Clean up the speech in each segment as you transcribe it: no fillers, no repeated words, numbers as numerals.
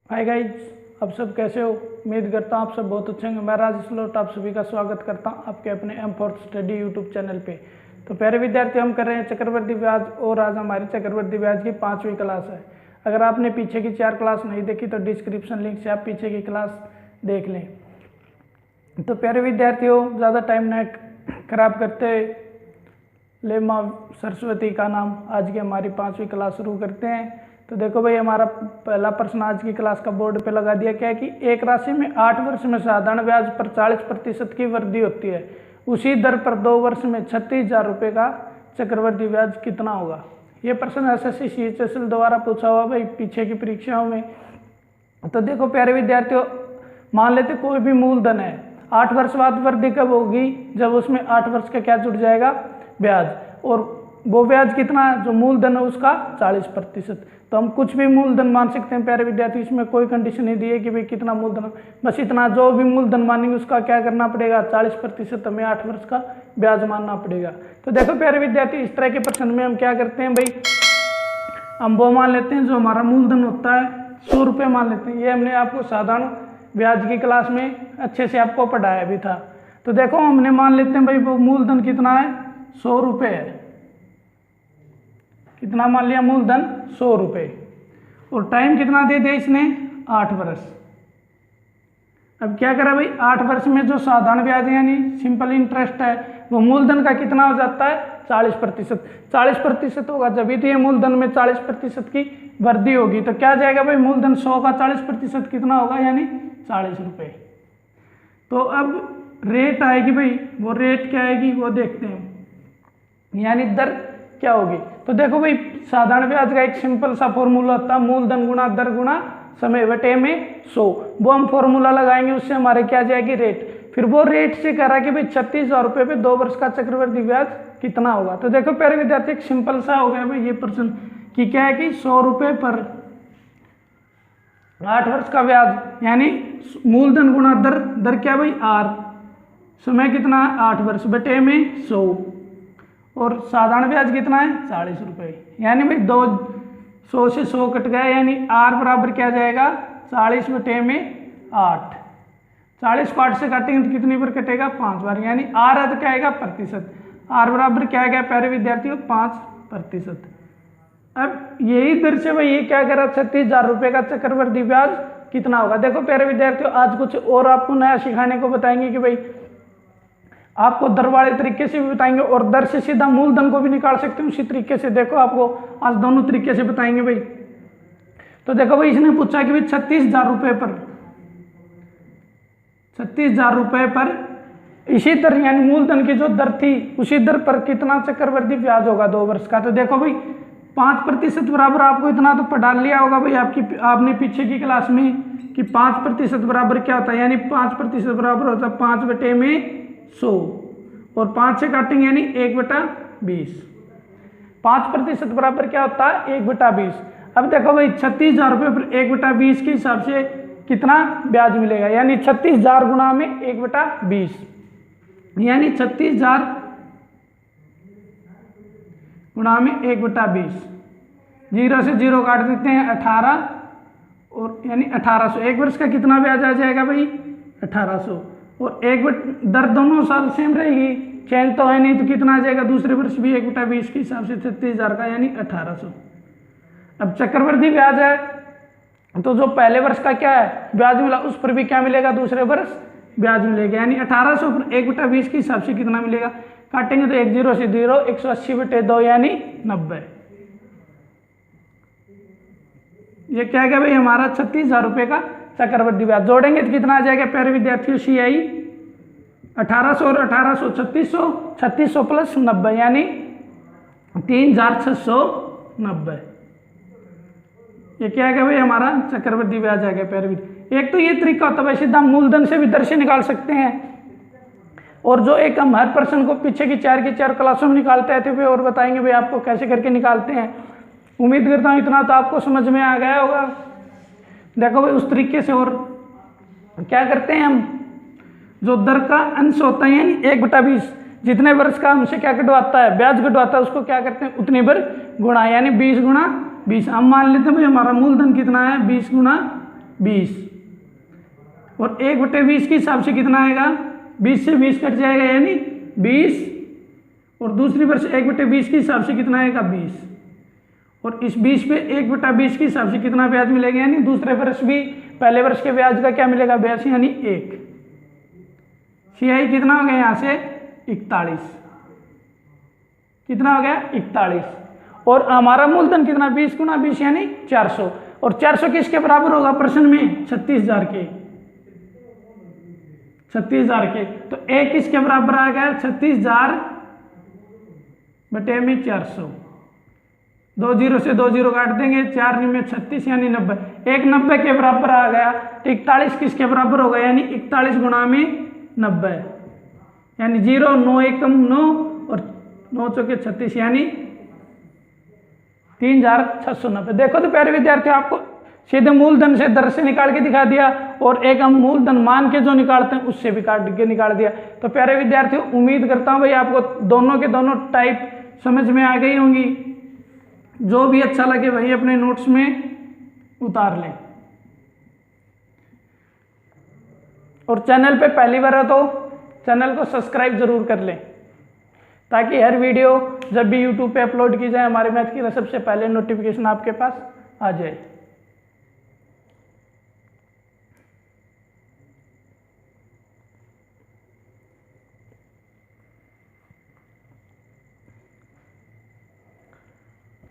Hi guys, आप सब कैसे हो। उम्मीद करता हूँ आप सब बहुत अच्छे होंगे। मैं राजेश लोट आप सभी का स्वागत करता हूँ आपके अपने M4 स्टडी यूट्यूब चैनल पे। तो प्यारे विद्यार्थी, हम कर रहे हैं चक्रवृद्धि ब्याज और आज हमारी चक्रवृद्धि ब्याज की 5वीं क्लास है। अगर आपने पीछे की 4 क्लास नहीं देखी तो डिस्क्रिप्शन लिंक से आप पीछे की क्लास देख लें। तो प्यारे विद्यार्थियों, ज़्यादा टाइम न खराब करते ले माँ सरस्वती का नाम आज की हमारी 5वीं क्लास शुरू करते हैं। तो देखो भाई, हमारा पहला प्रश्न आज की क्लास का बोर्ड पे लगा दिया क्या है कि एक राशि में 8 वर्ष में साधारण ब्याज पर 40% की वृद्धि होती है, उसी दर पर 2 वर्ष में 36,000 रुपये का चक्रवृद्धि ब्याज कितना होगा। ये प्रश्न SSC CHSL द्वारा पूछा हुआ भाई पीछे की परीक्षाओं में। तो देखो प्यारे विद्यार्थियों, मान लेते कोई भी मूलधन है, 8 वर्ष बाद वृद्धि कब होगी, जब उसमें 8 वर्ष का क्या जुड़ जाएगा, ब्याज। और वो ब्याज कितना, जो मूलधन है उसका 40%। तो हम कुछ भी मूलधन मान सकते हैं प्यारे विद्यार्थी, इसमें कोई कंडीशन नहीं दी है कि भाई कितना मूलधन, बस इतना जो भी मूलधन मानेंगे उसका क्या करना पड़ेगा, 40% हमें 8 वर्ष का ब्याज मानना पड़ेगा। तो देखो प्यारे विद्यार्थी, इस तरह के प्रश्न में हम क्या करते हैं भाई, हम वो मान लेते हैं जो हमारा मूलधन होता है 100 रुपये मान लेते हैं। ये हमने आपको साधारण ब्याज की क्लास में अच्छे से आपको पढ़ाया भी था। तो देखो हमने मान लेते हैं भाई वो मूलधन कितना है, 100 रुपये है। कितना मान लिया, मूलधन 100 रुपये। और टाइम कितना दे दिया इसने, 8 वर्ष। अब क्या करा भाई, 8 वर्ष में जो साधारण ब्याज यानी सिंपल इंटरेस्ट है वो मूलधन का कितना हो जाता है, 40%। 40% होगा जब भी तो ये मूलधन में 40% की वृद्धि होगी। तो क्या जाएगा भाई, मूलधन 100 का 40% कितना होगा, यानी 40 रुपये। तो अब रेट आएगी भाई, वो रेट क्या आएगी वो देखते हैं, यानी दर क्या होगी। तो देखो भाई, साधारण ब्याज का एक सिंपल सा फॉर्मूला होता है, मूलधन गुणा दर गुणा समय बटे में 100। वो हम फॉर्मूला लगाएंगे, उससे हमारे क्या जाएगी, रेट। फिर वो रेट से कह रहा है कि भाई 36,000 रुपये पे 2 वर्ष का चक्रवृद्धि ब्याज कितना होगा। तो देखो प्यारे विद्यार्थी, एक सिंपल सा हो गया भाई ये प्रश्न कि क्या है कि 100 रुपये पर 8 वर्ष का ब्याज, यानी मूलधन गुणा दर, दर क्या भाई R, समय कितना है 8 वर्ष बटे में 100, और साधारण ब्याज कितना है 40 रुपये। यानी भाई 100 से 100 कट गया, यानी R बराबर क्या जाएगा, 40 बटे में 8। 40 को 8 से काटेंगे तो कितनी बार कटेगा, 5 बार, यानी R है तो क्या आएगा, प्रतिशत। R बराबर क्या आएगा प्यारे विद्यार्थियों, 5%। अब यही दर से भाई ये क्या करा, 36,000 रुपये का चक्रवृद्धि ब्याज कितना होगा। देखो प्यारे विद्यार्थियों, आज कुछ और आपको नया सिखाने को बताएंगे कि भाई आपको दर वाले तरीके से भी बताएंगे और दर से सीधा मूलधन को भी निकाल सकते हैं उसी तरीके से। देखो आपको आज दोनों तरीके से बताएंगे भाई। तो देखो भाई, इसने पूछा कि भाई 36,000 रुपये पर 36,000 रुपये पर इसी दर यानी मूलधन की जो दर थी उसी दर पर कितना चक्रवृद्धि ब्याज होगा 2 वर्ष का। तो देखो भाई 5% बराबर, आपको इतना तो पढ़ा लिया होगा भाई आपने पीछे की क्लास में कि 5% बराबर क्या होता है, यानी 5% बराबर होता है 5 बटे में 100, और 5 से काटेंगे यानी 1/20। 5% बराबर क्या होता है, 1/20। अब देखो भाई 36,000 रुपये पर 1/20 के हिसाब से कितना ब्याज मिलेगा, यानी 36,000 गुणा में 1/20, यानी 36,000 गुणा में 1/20। 0 से 0 काट देते हैं 18, और यानी 1800। 1 वर्ष का कितना ब्याज आ जाएगा भाई, 1800। और दर दोनों साल सेम रहेगी, चेंज तो है नहीं, तो कितना आ जाएगा, दूसरे वर्ष भी 1/20 के हिसाब से 36,000 का, यानी 1800। अब चक्रवृद्धि ब्याज है तो जो पहले वर्ष का क्या है ब्याज मिला, उस पर भी क्या मिलेगा, दूसरे वर्ष ब्याज मिलेगा, यानी 1800 पर 1/20 के हिसाब से कितना मिलेगा, काटेंगे तो 1 0 से 0, 180/2 यानी 90। ये क्या है भाई, हमारा 36,000 रुपये का चक्रवृद्धि ब्याज। जोड़ेंगे तो कितना आ जाएगा प्यारे विद्यार्थियों, CI 1800 और 1800 3600, 3600 प्लस 90 यानी 3,690। ये क्या है भाई, हमारा चक्रवृद्धि ब्याज आ गया प्यारे विद्यार्थियों। एक तो ये तरीका होता है भाई, सीधा मूलधन से भी दर से निकाल सकते हैं, और जो एक हम हर पर्सन को पीछे की 4 क्लासों में निकालते आए थे और बताएंगे भाई आपको कैसे करके निकालते हैं। उम्मीद करता हूँ इतना तो आपको समझ में आ गया होगा। देखो भाई उस तरीके से और क्या करते हैं हम, जो दर का अंश होता है यानी 1/20, जितने वर्ष का हमसे क्या कटवाता है, ब्याज कटवाता है, उसको क्या करते हैं, उतनी बार गुणा, यानी 20 गुणा 20। हम मान लेते हैं भाई हमारा मूलधन कितना है, 20 गुणा 20 और 1/20 के हिसाब से कितना आएगा, 20 से 20 कट जाएगा यानी 20 और दूसरी वर्ष 1/20 के हिसाब से कितना आएगा 20 और इस 20 पे 1/20 के हिसाब से कितना ब्याज मिलेगा यानी दूसरे वर्ष भी पहले वर्ष के ब्याज का क्या मिलेगा 82 यानी 1। CI कितना हो गया यहाँ से 41, कितना हो गया 41 और हमारा मूलधन कितना 20 गुना 20 यानी 400 और 400 किसके बराबर होगा प्रश्न में 36,000 के, 36,000 के। तो एक किसके बराबर आ गया 36,000 बटे में 400, 2 0 से 2 0 काट देंगे, 4 में 36 यानी 90, एक 90 के बराबर आ गया। तो 41 किसके बराबर होगा यानी 41 गुणा में 90 यानी 0 9 1 9 और 9 चौके 36 यानी 3,690। देखो तो प्यारे विद्यार्थी आपको सीधे मूलधन से दर से निकाल के दिखा दिया और एक हम मूलधन मान के जो निकालते हैं उससे भी काट के निकाल दिया। तो प्यारे विद्यार्थियों उम्मीद करता हूं भाई आपको दोनों के दोनों टाइप समझ में आ गई होंगी। जो भी अच्छा लगे वही अपने नोट्स में उतार लें और चैनल पे पहली बार है तो चैनल को सब्सक्राइब जरूर कर लें ताकि हर वीडियो जब भी यूट्यूब पे अपलोड की जाए हमारे मैथ की सबसे पहले नोटिफिकेशन आपके पास आ जाए।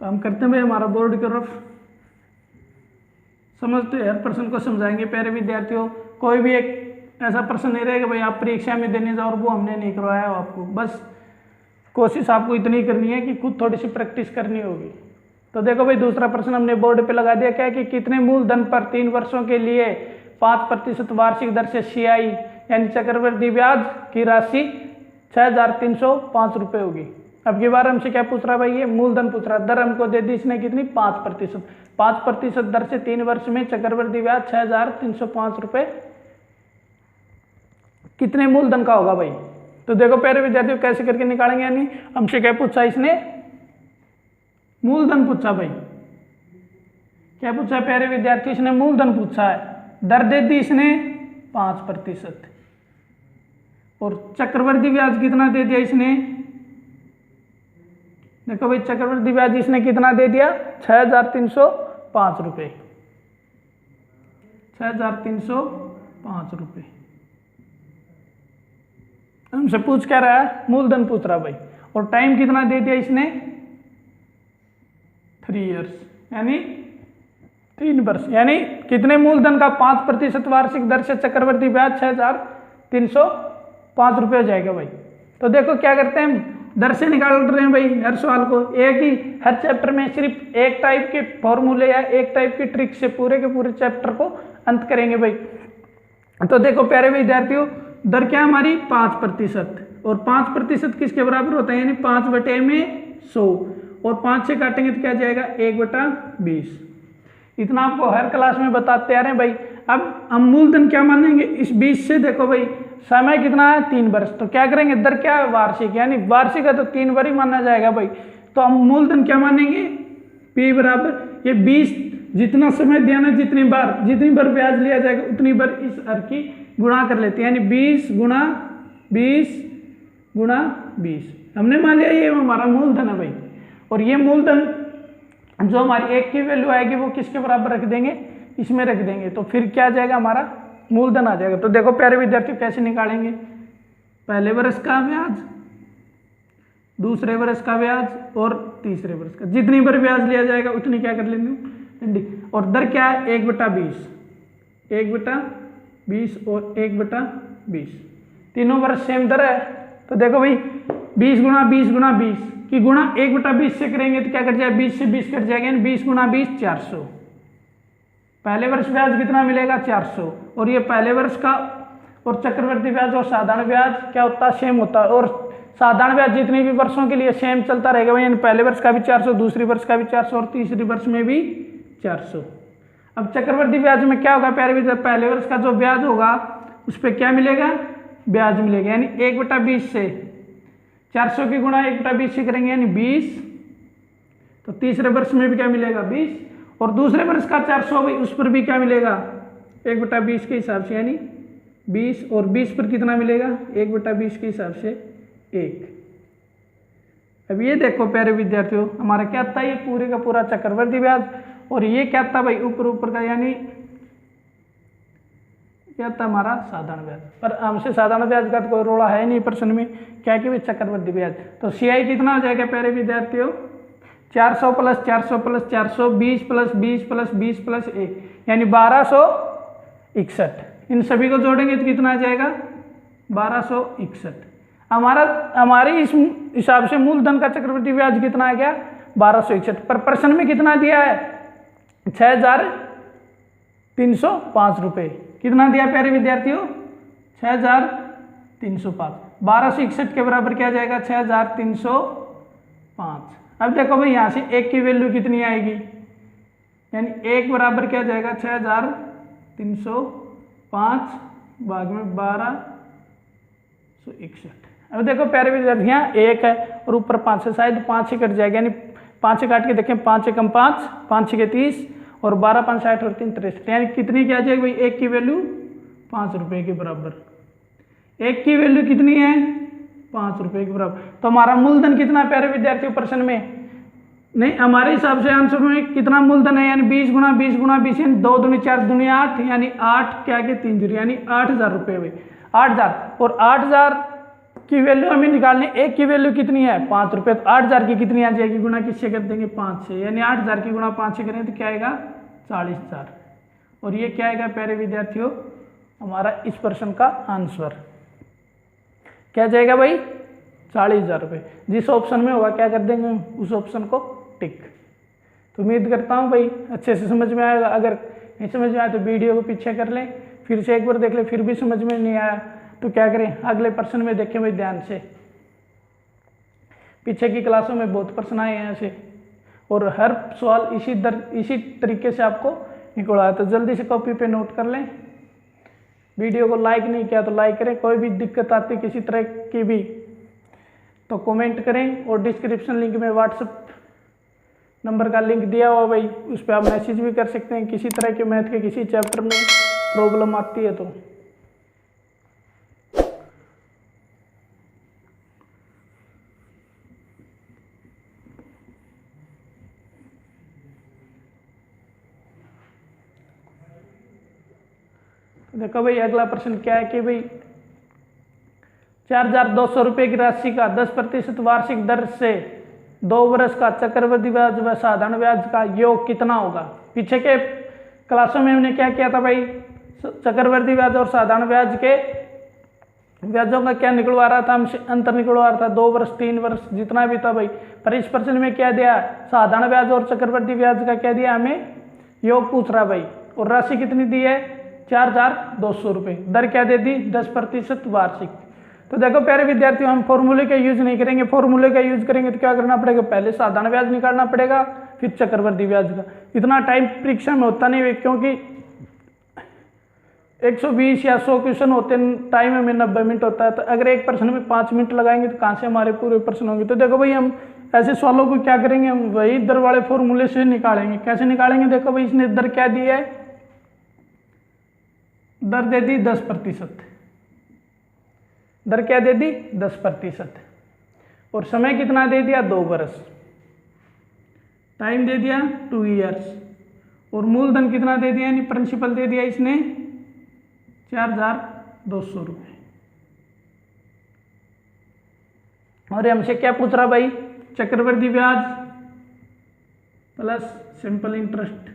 तो हम करते हैं भाई हमारा बोर्ड की तरफ समझते हर प्रश्न को समझाएंगे। प्यारे विद्यार्थियों कोई भी एक ऐसा प्रश्न नहीं रहेगा भाई आप परीक्षा में देने जाओ और वो हमने नहीं करवाया हो आपको, बस कोशिश आपको इतनी करनी है कि खुद थोड़ी सी प्रैक्टिस करनी होगी। तो देखो भाई दूसरा प्रश्न हमने बोर्ड पे लगा दिया क्या कि कितने मूलधन पर 3 वर्षों के लिए 5% वार्षिक दर से CI यानी चक्रवृद्धि ब्याज की राशि 6,305 रुपये होगी। अब की बार हमसे क्या पूछ रहा भाई, ये मूलधन पूछ रहा, दर हमको दे दी इसने कितनी 5%, 5% दर से 3 वर्ष में चक्रवृद्धि ब्याज 6,305 रुपये कितने मूलधन का होगा भाई। तो देखो प्यारे विद्यार्थियों कैसे करके निकालेंगे, यानी हमसे क्या पूछा इसने मूलधन पूछा भाई, क्या पूछा प्यारे विद्यार्थियों इसने मूलधन पूछा है, दर दे दी इसने 5% और चक्रवृद्धि ब्याज कितना दे दिया इसने, देखो भाई चक्रवृद्धि ब्याज इसने कितना दे दिया 6,305 रुपये, 6,305 रुपये। हमसे पूछ क्या रहा है मूलधन पूछ रहा भाई और टाइम कितना दे दिया इसने 3 इयर्स यानी 3 वर्ष, यानी कितने मूलधन का 5% वार्षिक दर से चक्रवृद्धि ब्याज 6,305 रुपये हो जाएगा भाई। तो देखो क्या करते हैं हम दर से निकाल रहे हैं भाई हर सवाल को, एक ही हर चैप्टर में सिर्फ एक टाइप के फॉर्मूले या एक टाइप की ट्रिक से पूरे के पूरे चैप्टर को अंत करेंगे भाई। तो देखो प्यारे विद्यार्थियों दर क्या हमारी 5% और 5% किसके बराबर होता है यानी 5/100 और 5 से काटेंगे तो क्या जाएगा 1/20। इतना आपको हर क्लास में बताते आ रहे हैं भाई। अब हम मूलधन क्या मानेंगे इस 20 से, देखो भाई समय कितना है 3 वर्ष, तो क्या करेंगे दर क्या है वार्षिक, यानी वार्षिक है तो 3 बार ही माना जाएगा भाई। तो हम मूलधन क्या मानेंगे P बराबर ये 20 जितना समय दिया ना जितनी बार ब्याज लिया जाएगा उतनी बार इस हर की गुणा कर लेते हैं, यानी 20 गुणा 20 गुणा 20 हमने मान लिया ये हमारा मूलधन है भाई। और ये मूलधन जो हमारी 1 की वैल्यू आएगी वो किसके बराबर रख देंगे इसमें रख देंगे, तो फिर क्या आ जाएगा हमारा मूलधन आ जाएगा। तो देखो प्यारे विद्यार्थियों कैसे निकालेंगे, पहले वर्ष का ब्याज, दूसरे वर्ष का ब्याज और तीसरे वर्ष का, जितनी बार ब्याज लिया जाएगा उतनी क्या कर लेंगे और दर क्या है 1/20, 1/20 और 1/20 तीनों वर्ष सेम दर है। तो देखो भाई 20 गुणा 20 गुणा 20 की गुणा 1/20 से करेंगे तो क्या कट जाएगा 20 से 20 कट जाएगा, 20 गुणा 20 400। पहले वर्ष ब्याज कितना मिलेगा 400 और ये पहले वर्ष का और चक्रवृद्धि ब्याज और साधारण ब्याज क्या होता है सेम होता है और साधारण ब्याज जितने भी वर्षों के लिए सेम चलता रहेगा भाई, यानी पहले वर्ष का भी 400, दूसरी वर्ष का भी 400 और तीसरी वर्ष में भी 400। अब चक्रवृद्धि ब्याज में क्या होगा प्यारे विद्यार्थी, पहले वर्ष का जो ब्याज होगा उस पर क्या मिलेगा ब्याज मिलेगा, यानी 1/20 से 400 की गुणा 1/20 से करेंगे यानी 20, तो तीसरे वर्ष में भी क्या मिलेगा 20 और दूसरे वर्ष का 400 भाई उस पर भी क्या मिलेगा 1/20 के हिसाब से, यानी 20, और 20 पर कितना मिलेगा 1/20 के हिसाब से 1। अब ये देखो प्यारे विद्यार्थियों, हमारा क्या था, ये पूरे का पूरा चक्रवर्ती ब्याज, और ये क्या था भाई ऊपर का, यानी क्या था हमारा साधारण ब्याज। पर हमसे साधारण ब्याज का तो कोई रोड़ा है नहीं प्रश्न में, क्या कि भाई चक्रवर्ती ब्याज। तो CI कितना हो जाएगा प्यारे विद्यार्थियों, 400 plus 400 plus 400, 20 plus 20 plus 20 plus 1, यानी 1261। इन सभी को जोड़ेंगे तो कितना आ जाएगा 1261। हमारे इस हिसाब से मूलधन का चक्रवर्ती ब्याज कितना आ गया 1261। पर प्रश्न में कितना दिया है 6305 रुपये। कितना दिया प्यारे विद्यार्थियों 6305। 1261 के बराबर क्या जाएगा 6305। अब देखो भाई यहाँ से 1 की वैल्यू कितनी आएगी, यानी 1 बराबर क्या जाएगा 6305 भाग में 1261। अब देखो प्यारे विद्यार्थी यहाँ 1 है और ऊपर 5 है, शायद 5 ही कट जाएगा, यानी 5 से काट के देखें, 5 एकम 5, 5 6 30 और 12 5 60 और 3 63, यानी कितनी क्या जाएगी भाई 1 की वैल्यू 5 रुपये के बराबर। 1 की वैल्यू कितनी है 5 रुपये के बराबर। तो हमारा मूलधन कितना प्यारे विद्यार्थियों प्रश्न में, नहीं हमारे हिसाब से आंसर में कितना मूलधन है, यानी 20 गुना 20 गुना 20, यानी 2 दूनी 4 दूनी 8, यानी 8 क्या के 3 0, यानी 8000 रुपये भाई 8000। और 8000 की वैल्यू हमें निकालनी, 1 की वैल्यू कितनी है 5 रुपये, तो 8000 की कितनी आ जाएगी, गुना किससे कर देंगे 5 से, यानी 8000 की गुना 5 से करें तो क्या आएगा 40000। और ये क्या आएगा प्यारे विद्यार्थियों हमारा इस प्रश्न का आंसर क्या जाएगा भाई 40000 रुपये। जिस ऑप्शन में होगा क्या कर देंगे उस ऑप्शन को टिक। तो उम्मीद करता हूँ भाई अच्छे से समझ में आएगा। अगर नहीं समझ में आया तो वीडियो को पीछे कर लें, फिर से एक बार देख लें, फिर भी समझ में नहीं आया तो क्या करें अगले प्रश्न में देखें भाई ध्यान से। पीछे की क्लासों में बहुत प्रश्न आए हैं ऐसे, और हर सवाल इसी तरीके से आपको निकलवाया। तो जल्दी से कॉपी पे नोट कर लें। वीडियो को लाइक नहीं किया तो लाइक करें। कोई भी दिक्कत आती किसी तरह की भी तो कमेंट करें, और डिस्क्रिप्शन लिंक में व्हाट्सएप नंबर का लिंक दिया हुआ भाई, उस पर आप मैसेज भी कर सकते हैं किसी तरह के मैथ के किसी चैप्टर में प्रॉब्लम आती है तो। देखो भाई अगला प्रश्न क्या है कि भाई 4200 रुपये की राशि का 10% वार्षिक दर से 2 वर्ष का चक्रवृद्धि ब्याज व साधारण ब्याज का योग कितना होगा। पीछे के क्लासों में हमने क्या किया था भाई, चक्रवृद्धि ब्याज और साधारण ब्याज के ब्याजों का क्या निकलवा रहा था, हमसे अंतर निकलवा रहा था 2 वर्ष 3 वर्ष जितना भी था भाई। पर इस प्रश्न में क्या दिया, साधारण ब्याज और चक्रवृद्धि ब्याज का क्या दिया, हमें योग पूछ रहा भाई। और राशि कितनी दी है 4200 रुपये। दर क्या दे दी 10% वार्षिक। तो देखो प्यारे विद्यार्थियों हम फॉर्मूले का यूज नहीं करेंगे, फॉर्मूले का यूज करेंगे तो क्या करना पड़ेगा, पहले साधारण ब्याज निकालना पड़ेगा फिर चक्रवृद्धि ब्याज का। इतना टाइम परीक्षा में होता नहीं है, क्योंकि 120 या 100 क्वेश्चन होते हैं, टाइम हमें 90 मिनट होता है। तो अगर एक प्रश्न में 5 मिनट लगाएंगे तो कहाँ से हमारे पूरे प्रश्न होंगे। तो देखो भाई हम ऐसे सवालों को क्या करेंगे, हम वही दर वाले फॉर्मूले से निकालेंगे। कैसे निकालेंगे, देखो भाई इसने दर क्या दी है, दर दे दी 10%। दर क्या दे दी 10%, और समय कितना दे दिया 2 वर्ष, टाइम दे दिया 2 ईयर्स, और मूलधन कितना दे दिया, यानी प्रिंसिपल दे दिया इसने 4200 रुपये। और हमसे क्या पूछ रहा भाई, चक्रवृद्धि ब्याज प्लस सिंपल इंटरेस्ट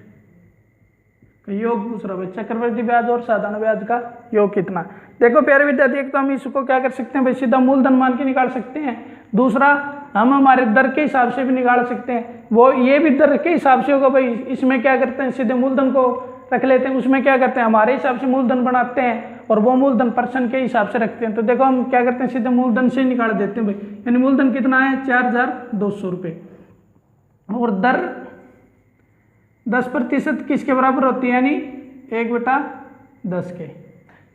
का योग पूछ रहा भाई। चक्रवृद्धि ब्याज और साधारण ब्याज का योग कितना। देखो प्यारे विद्यार्थी, एक तो हम इसको क्या कर सकते हैं भाई, सीधा मूलधन मान के निकाल सकते हैं। दूसरा हम हमारे दर के हिसाब से भी निकाल सकते हैं, वो ये भी दर के हिसाब से होगा भाई। इसमें क्या करते हैं, सीधे मूलधन को रख लेते हैं, उसमें क्या करते हैं हमारे हिसाब से मूलधन बनाते हैं, और वो मूलधन पर्सन के हिसाब से रखते हैं। तो देखो हम क्या करते हैं, सीधे मूलधन से निकाल देते हैं भाई, यानी मूलधन कितना है 4200 रुपये, और दर 10% किसके बराबर होती है, यानी 1/10 के।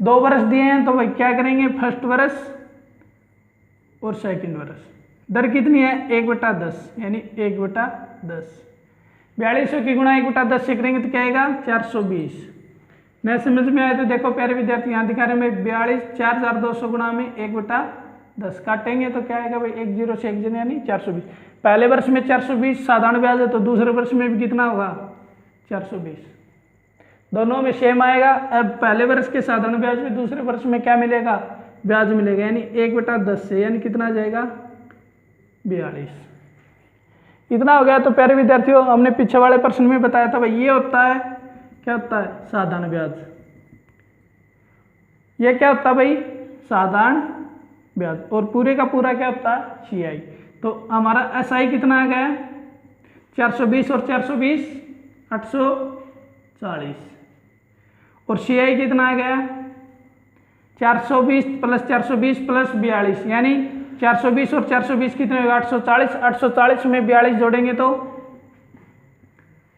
2 वर्ष दिए हैं तो भाई क्या करेंगे, फर्स्ट वर्ष और सेकंड वर्ष। दर कितनी है 1/10, यानी 1/10। 4200 की गुणा 1/10 से करेंगे तो क्या आएगा 420। नहीं समझ में आया तो देखो प्यारे विद्यार्थी यहाँ दिखा रहे हैं 42 4200 गुणा में 1/10 काटेंगे तो क्या आएगा भाई, 1 0 से 1 0 यानी 420। पहले वर्ष में 420 साधारण ब्याज है तो दूसरे वर्ष में भी कितना होगा 420, दोनों में सेम आएगा। अब पहले वर्ष के साधारण ब्याज में दूसरे वर्ष में क्या मिलेगा, ब्याज मिलेगा, यानी 1/10 से यानी कितना आ जाएगा 42। इतना हो गया। तो प्यारे विद्यार्थियों हमने पीछे वाले प्रश्न में बताया था भाई ये होता है, क्या होता है साधारण ब्याज, ये क्या होता है भाई साधारण ब्याज, और पूरे का पूरा क्या होता है CI। तो हमारा SI कितना आ गया 420 और 420 840, और CI कितना आ गया 420 प्लस 420 प्लस 42 यानी 420 और 420 कितने होगा 840, 840 में 42 जोड़ेंगे तो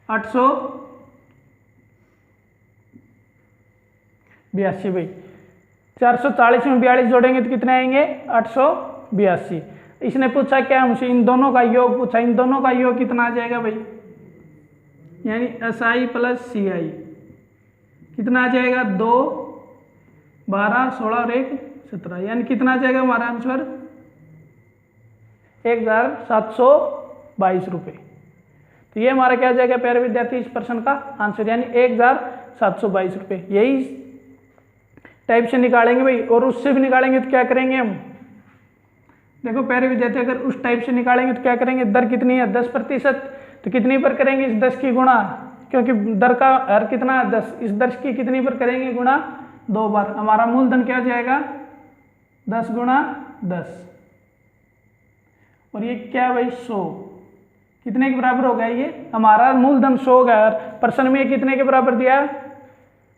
882 भाई, 440 में 42 जोड़ेंगे तो कितने आएंगे 882। इसने पूछा क्या हमसे, इन दोनों का योग पूछा, इन दोनों का योग कितना आ जाएगा भाई, यानी SI प्लस CI कितना आ जाएगा 2 12 16 और 1 17, यानी कितना आ जाएगा हमारा आंसर 1722 रुपये। तो ये हमारा क्या आ जाएगा प्यारे विद्यार्थी इस प्रश्न का आंसर, यानी 1722 रुपये। यही टाइप से निकालेंगे भाई, और उससे भी निकालेंगे तो क्या करेंगे हम, देखो प्यारे विद्यार्थी अगर उस टाइप से निकालेंगे तो क्या करेंगे, दर कितनी है 10%, तो कितनी पर करेंगे इस 10 की गुणा, क्योंकि दर का हर कितना 10, इस 10 की कितनी पर करेंगे गुणा 2 बार, हमारा मूलधन क्या जाएगा 10 गुणा 10, और ये क्या भाई 100 कितने के बराबर हो गया, ये हमारा मूलधन 100 गया, प्रश्न में कितने के बराबर दिया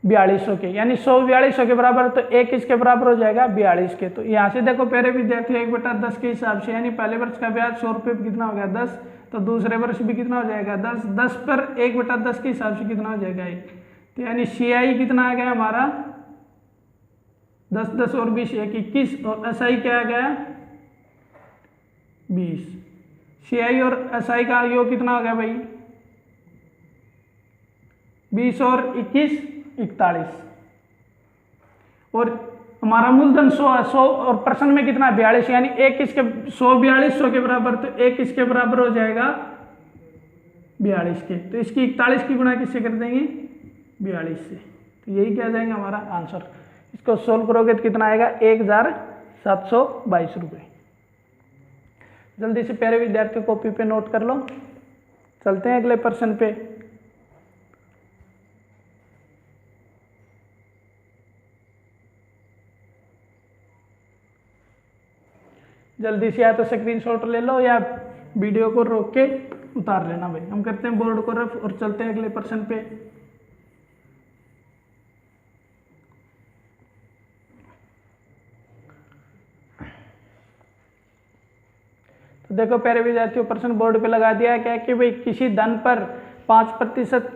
4200 के, यानी 100 4200 के बराबर, तो 1 किसके बराबर हो जाएगा 42 के। तो यहाँ से देखो प्यारे विद्यार्थी 1/10 के हिसाब से, यानी पहले वर्ष का ब्याज 100 रुपये कितना हो गया 10, तो दूसरे वर्ष भी कितना हो जाएगा 10, 10 पर 1/10 के हिसाब से कितना हो जाएगा 1, तो यानी CI कितना आ गया हमारा 10 10 और 20 1 21, और SI क्या आ गया 20। CI और SI का योग कितना हो गया भाई 20 और 21 41, और हमारा मूलधन 100 और प्रश्न में कितना 42, यानी 1 किसके 100 4200 के बराबर, तो 1 किसके बराबर हो जाएगा 42 के, तो इसकी 41 की गुणा किससे कर देंगे 42 से, तो यही क्या जाएगा हमारा आंसर। इसको सोल्व करोगे तो कितना आएगा 1722 रुपये। जल्दी से प्यारे विद्यार्थियों कॉपी पे नोट कर लो, चलते हैं अगले प्रश्न पे। जल्दी से या तो स्क्रीनशॉट ले लो या वीडियो को रोक के उतार लेना भाई। हम करते हैं बोर्ड को रफ और चलते हैं अगले प्रश्न पे। तो देखो प्यारे विद्यार्थियों प्रश्न बोर्ड पे लगा दिया है क्या कि भाई किसी धन पर 5%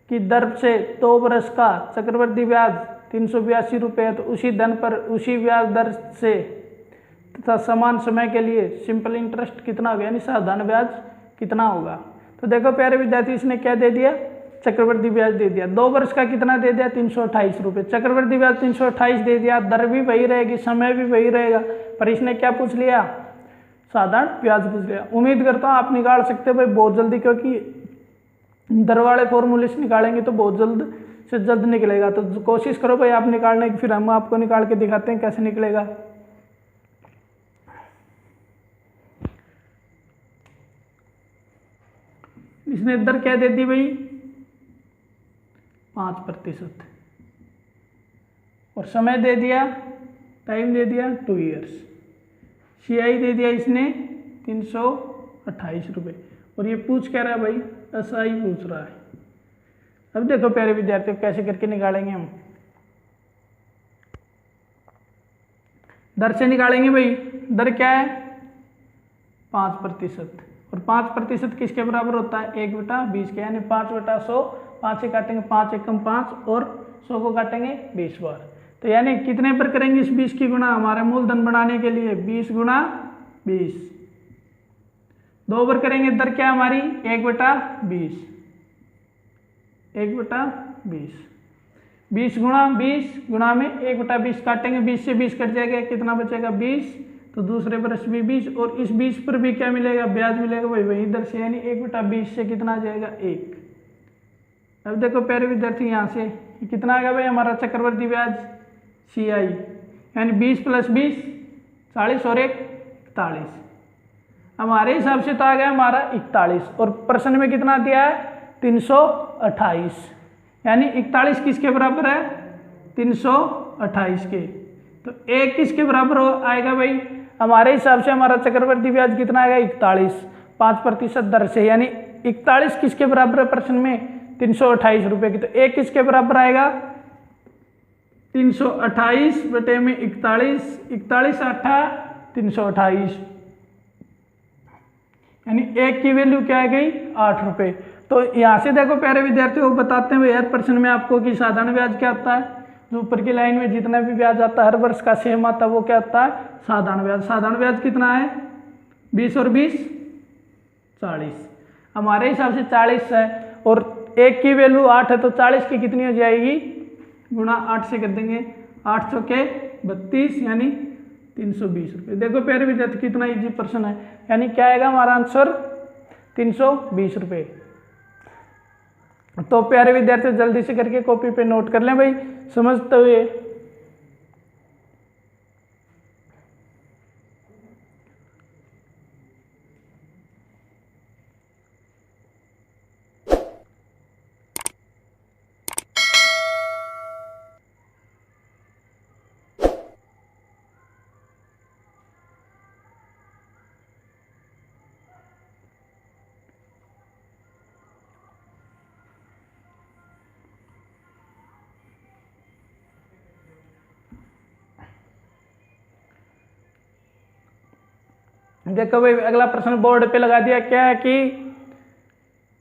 की दर से 2 वर्ष का चक्रवृद्धि ब्याज 382 रुपये है, तो उसी धन पर उसी ब्याज दर से तथा समान समय के लिए सिंपल इंटरेस्ट कितना होगा, यानी साधारण ब्याज कितना होगा। तो देखो प्यारे विद्यार्थी इसने क्या दे दिया, चक्रवृद्धि ब्याज दे दिया। 2 वर्ष का कितना दे दिया 328 रुपये, चक्रवृद्धि ब्याज 328 दे दिया, दर भी वही रहेगी, समय भी वही रहेगा, पर इसने क्या पूछ लिया साधारण ब्याज पूछ लिया। उम्मीद करता हूँ आप निकाल सकते हो भाई बहुत जल्दी, क्योंकि दर वाले फॉर्मूले से निकालेंगे तो बहुत जल्द से जल्द निकलेगा। तो कोशिश करो भाई आप निकालने की, फिर हम आपको निकाल के दिखाते हैं कैसे निकलेगा। इसने दर क्या दे दी भाई 5%, और समय दे दिया, टाइम दे दिया 2 इयर्स। CI दे दिया इसने 328 रुपये, और ये पूछ क्या रहा है भाई SI पूछ रहा है। अब देखो प्यारे विद्यार्थियों कैसे करके निकालेंगे हम, दर से निकालेंगे भाई। दर क्या है 5%, और 5% किसके बराबर होता है 1/20 के, यानी 5/100, 5 से काटेंगे 5 एकम 5 और 100 को काटेंगे 20 बार, तो यानी कितने पर करेंगे इस 20 की गुणा, हमारे मूलधन बनाने के लिए 20 गुणा 20, 2 बार करेंगे, दर क्या हमारी 1/20, 1/20, 20 गुणा 20 गुणा में 1/20 काटेंगे, 20 से 20 कट जाएगा, कितना बचेगा 20, तो दूसरे बरस भी 20 और इस 20 पर भी क्या मिलेगा, ब्याज मिलेगा भाई वही इधर से, यानी 1/20 से कितना आ जाएगा 1। अब देखो प्यारे विद्यार्थी यहाँ से कितना आएगा भाई हमारा चक्रवर्ती ब्याज CI, यानी 20 + 20 40 और 1 41। हमारे हिसाब से तो आ गया हमारा 41 और प्रश्न में कितना दिया है 328, यानी 41 किसके बराबर है 328 के, तो 1 किसके बराबर आएगा भाई, हमारे हिसाब से हमारा चक्रवर्ती ब्याज कितना आएगा 41 5% दर से, यानी 41 किसके बराबर है प्रश्न में 328 रुपये की, तो 1 किसके बराबर आएगा 328 बटे में 41, 41 8 328, यानी 1 की वैल्यू क्या आ गई 8 रुपये। तो यहाँ से देखो प्यारे विद्यार्थियों को बताते हैं यार प्रश्न में आपको कि साधारण ब्याज क्या होता है, जो ऊपर की लाइन में जितना भी ब्याज आता है हर वर्ष का सेम आता है वो क्या होता है साधारण ब्याज। साधारण ब्याज कितना है 20 और 20 40, हमारे हिसाब से 40 है और 1 की वैल्यू 8 है, तो 40 की कितनी हो जाएगी गुणा 8 से कर देंगे, 8 चौके 32 यानी 320 रुपये। देखो प्यारे विद्यार्थी कितना इजी प्रश्न है, यानी क्या आएगा हमारा आंसर 320 रुपये। तो प्यारे विद्यार्थी जल्दी से करके कॉपी पे नोट कर लें भाई समझते हुए। देखो भाई अगला प्रश्न बोर्ड पे लगा दिया, क्या है कि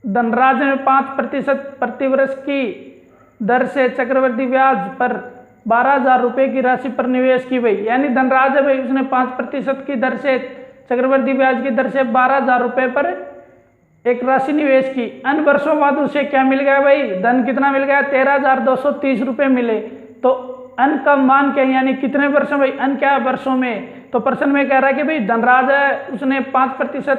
धनराज ने 5% प्रतिवर्ष की दर से चक्रवर्ती ब्याज पर 12,000 रुपये की राशि पर निवेश की भाई, यानी धनराज है भाई उसने 5% की दर से चक्रवर्ती ब्याज की दर से 12,000 रुपये पर एक राशि निवेश की। अन्य वर्षों बाद उसे क्या मिल गया भाई, धन कितना मिल गया 13,230 रुपये मिले। तो अन का मान क्या है, यानी कितने वर्षों भाई, अन क्या है वर्षों में। तो प्रश्न में कह रहा है कि भाई धनराज है उसने 5%